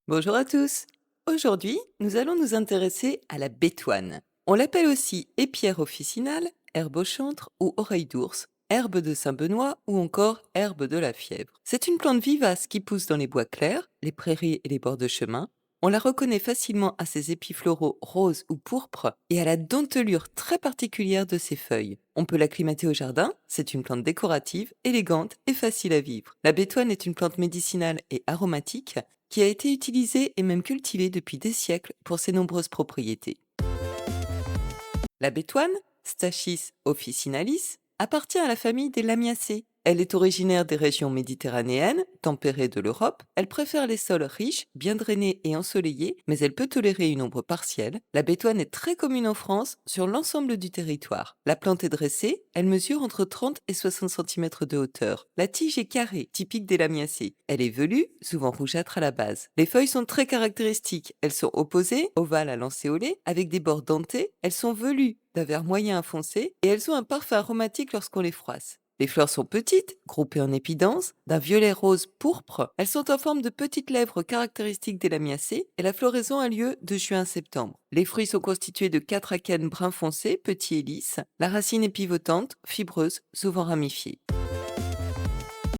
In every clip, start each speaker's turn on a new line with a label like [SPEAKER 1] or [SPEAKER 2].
[SPEAKER 1] Bonjour à tous. Aujourd'hui, nous allons nous intéresser à la bétoine. On l'appelle aussi épière officinale, herbe au chantre ou oreille d'ours, herbe de Saint-Benoît ou encore herbe de la fièvre. C'est une plante vivace qui pousse dans les bois clairs, les prairies et les bords de chemin. On la reconnaît facilement à ses épis floraux roses ou pourpres et à la dentelure très particulière de ses feuilles. On peut l'acclimater au jardin, c'est une plante décorative, élégante et facile à vivre. La bétoine est une plante médicinale et aromatique qui a été utilisée et même cultivée depuis des siècles pour ses nombreuses propriétés. La bétoine, Stachys officinalis, appartient à la famille des Lamiacées. Elle est originaire des régions méditerranéennes, tempérées de l'Europe. Elle préfère les sols riches, bien drainés et ensoleillés, mais elle peut tolérer une ombre partielle. La bétoine est très commune en France, sur l'ensemble du territoire. La plante est dressée, elle mesure entre 30 et 60 cm de hauteur. La tige est carrée, typique des Lamiacées. Elle est velue, souvent rougeâtre à la base. Les feuilles sont très caractéristiques. Elles sont opposées, ovales à lancéolées, avec des bords dentés. Elles sont velues, d'un vert moyen à foncé, et elles ont un parfum aromatique lorsqu'on les froisse. Les fleurs sont petites, groupées en épidences, d'un violet rose pourpre. Elles sont en forme de petites lèvres caractéristiques des lamiacées et la floraison a lieu de juin à septembre. Les fruits sont constitués de 4 akènes brun foncé, petits et lisses. La racine est pivotante, fibreuse, souvent ramifiée.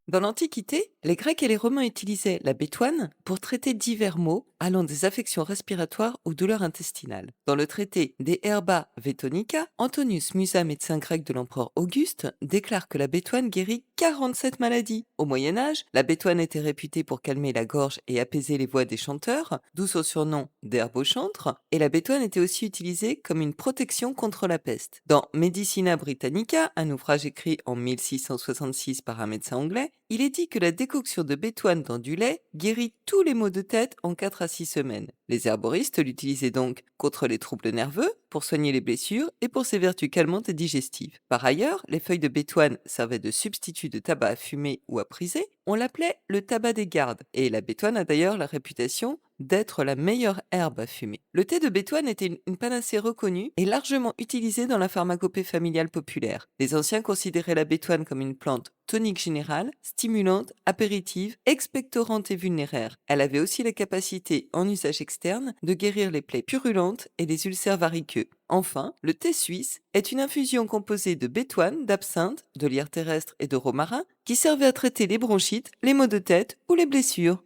[SPEAKER 1] Dans l'Antiquité, les Grecs et les Romains utilisaient la bétoine pour traiter divers maux allant des affections respiratoires aux douleurs intestinales. Dans le traité De Herba Vetonica, Antonius Musa, médecin grec de l'empereur Auguste, déclare que la bétoine guérit 47 maladies. Au Moyen Âge, la bétoine était réputée pour calmer la gorge et apaiser les voix des chanteurs, d'où son surnom d'herbe au chantre, et la bétoine était aussi utilisée comme une protection contre la peste. Dans Medicina Britannica, un ouvrage écrit en 1666 par un médecin anglais, il est dit que la décoction de bétoine dans du lait guérit tous les maux de tête en 4 à 6 semaines. Les herboristes l'utilisaient donc contre les troubles nerveux, pour soigner les blessures et pour ses vertus calmantes et digestives. Par ailleurs, les feuilles de bétoine servaient de substitut de tabac à fumer ou à priser. On l'appelait le tabac des gardes, et la bétoine a d'ailleurs la réputation d'être la meilleure herbe à fumer. Le thé de bétoine était une panacée reconnue et largement utilisée dans la pharmacopée familiale populaire. Les anciens considéraient la bétoine comme une plante tonique générale, stimulante, apéritive, expectorante et vulnéraire. Elle avait aussi la capacité, en usage externe, de guérir les plaies purulentes et les ulcères variqueux. Enfin, le thé suisse est une infusion composée de bétoine, d'absinthe, de lierre terrestre et de romarin qui servait à traiter les bronchites, les maux de tête ou les blessures.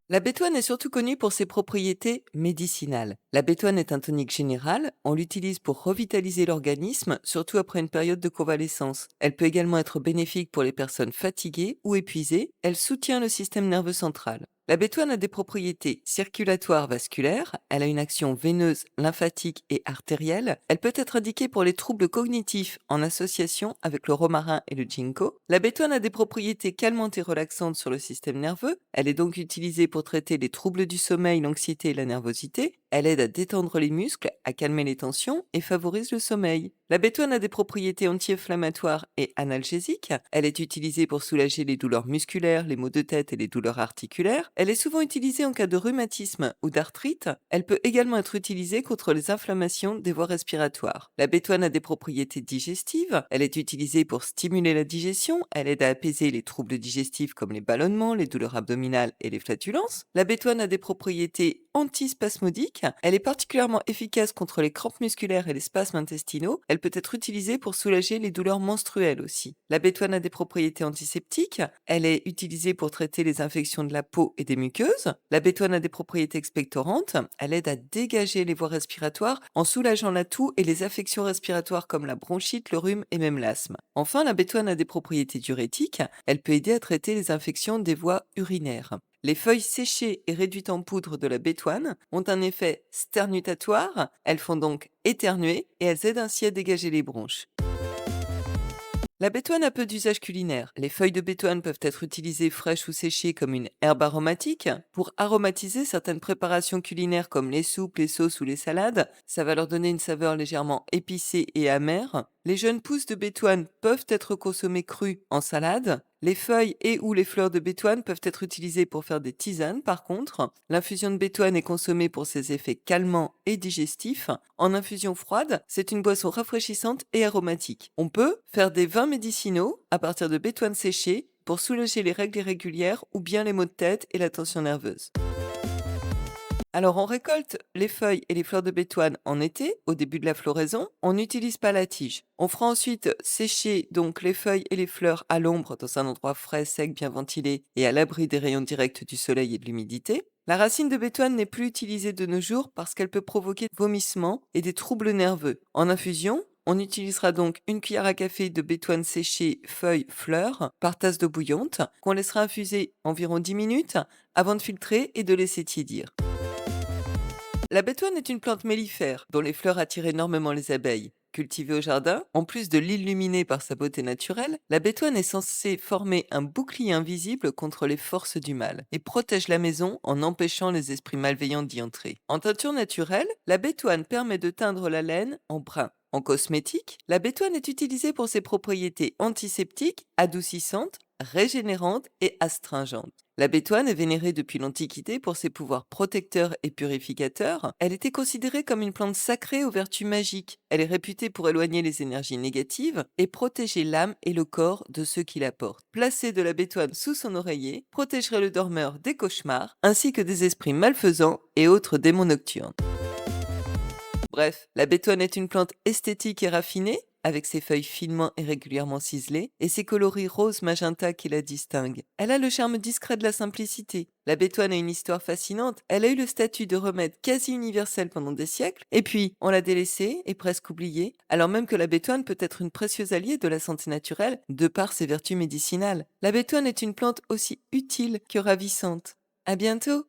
[SPEAKER 1] La bétoine est surtout connue pour ses propriétés médicinales. La bétoine est un tonique général, on l'utilise pour revitaliser l'organisme, surtout après une période de convalescence. Elle peut également être bénéfique pour les personnes fatiguées ou épuisées, elle soutient le système nerveux central. La bétoine a des propriétés circulatoires vasculaires, elle a une action veineuse, lymphatique et artérielle, elle peut être indiquée pour les troubles cognitifs en association avec le romarin et le ginkgo. La bétoine a des propriétés calmantes et relaxantes sur le système nerveux, elle est donc utilisée pour traiter les troubles du sommeil, l'anxiété et la nervosité, elle aide à détendre les muscles, à calmer les tensions et favorise le sommeil. La bétoine a des propriétés anti-inflammatoires et analgésiques. Elle est utilisée pour soulager les douleurs musculaires, les maux de tête et les douleurs articulaires. Elle est souvent utilisée en cas de rhumatisme ou d'arthrite. Elle peut également être utilisée contre les inflammations des voies respiratoires. La bétoine a des propriétés digestives. Elle est utilisée pour stimuler la digestion. Elle aide à apaiser les troubles digestifs comme les ballonnements, les douleurs abdominales et les flatulences. La bétoine a des propriétés antispasmodique. Elle est particulièrement efficace contre les crampes musculaires et les spasmes intestinaux. Elle peut être utilisée pour soulager les douleurs menstruelles aussi. La bétoine a des propriétés antiseptiques. Elle est utilisée pour traiter les infections de la peau et des muqueuses. La bétoine a des propriétés expectorantes. Elle aide à dégager les voies respiratoires en soulageant la toux et les affections respiratoires comme la bronchite, le rhume et même l'asthme. Enfin, la bétoine a des propriétés diurétiques. Elle peut aider à traiter les infections des voies urinaires. Les feuilles séchées et réduites en poudre de la bétoine ont un effet sternutatoire, elles font donc éternuer et elles aident ainsi à dégager les bronches. La bétoine a peu d'usage culinaire. Les feuilles de bétoine peuvent être utilisées fraîches ou séchées comme une herbe aromatique pour aromatiser certaines préparations culinaires comme les soupes, les sauces ou les salades. Ça va leur donner une saveur légèrement épicée et amère. Les jeunes pousses de bétoine peuvent être consommées crues en salade. Les feuilles et ou les fleurs de bétoine peuvent être utilisées pour faire des tisanes par contre. L'infusion de bétoine est consommée pour ses effets calmants et digestifs. En infusion froide, c'est une boisson rafraîchissante et aromatique. On peut faire des vins médicinaux à partir de bétoine séchée, pour soulager les règles irrégulières ou bien les maux de tête et la tension nerveuse. Alors, on récolte les feuilles et les fleurs de bétoine en été, au début de la floraison. On n'utilise pas la tige. On fera ensuite sécher donc les feuilles et les fleurs à l'ombre dans un endroit frais, sec, bien ventilé et à l'abri des rayons directs du soleil et de l'humidité. La racine de bétoine n'est plus utilisée de nos jours parce qu'elle peut provoquer vomissements et des troubles nerveux. En infusion, on utilisera donc une cuillère à café de bétoine séchée feuilles fleurs par tasse d'eau bouillante qu'on laissera infuser environ 10 minutes avant de filtrer et de laisser tiédir. La bétoine est une plante mellifère dont les fleurs attirent énormément les abeilles. Cultivée au jardin, en plus de l'illuminer par sa beauté naturelle, la bétoine est censée former un bouclier invisible contre les forces du mal et protège la maison en empêchant les esprits malveillants d'y entrer. En teinture naturelle, la bétoine permet de teindre la laine en brun. En cosmétique, la bétoine est utilisée pour ses propriétés antiseptiques, adoucissantes, régénérantes et astringentes. La bétoine est vénérée depuis l'Antiquité pour ses pouvoirs protecteurs et purificateurs. Elle était considérée comme une plante sacrée aux vertus magiques. Elle est réputée pour éloigner les énergies négatives et protéger l'âme et le corps de ceux qui la portent. Placer de la bétoine sous son oreiller protégerait le dormeur des cauchemars ainsi que des esprits malfaisants et autres démons nocturnes. Bref, la bétoine est une plante esthétique et raffinée, avec ses feuilles finement et régulièrement ciselées, et ses coloris rose magenta qui la distinguent. Elle a le charme discret de la simplicité. La bétoine a une histoire fascinante. Elle a eu le statut de remède quasi universel pendant des siècles, et puis on l'a délaissée et presque oubliée, alors même que la bétoine peut être une précieuse alliée de la santé naturelle de par ses vertus médicinales. La bétoine est une plante aussi utile que ravissante. À bientôt!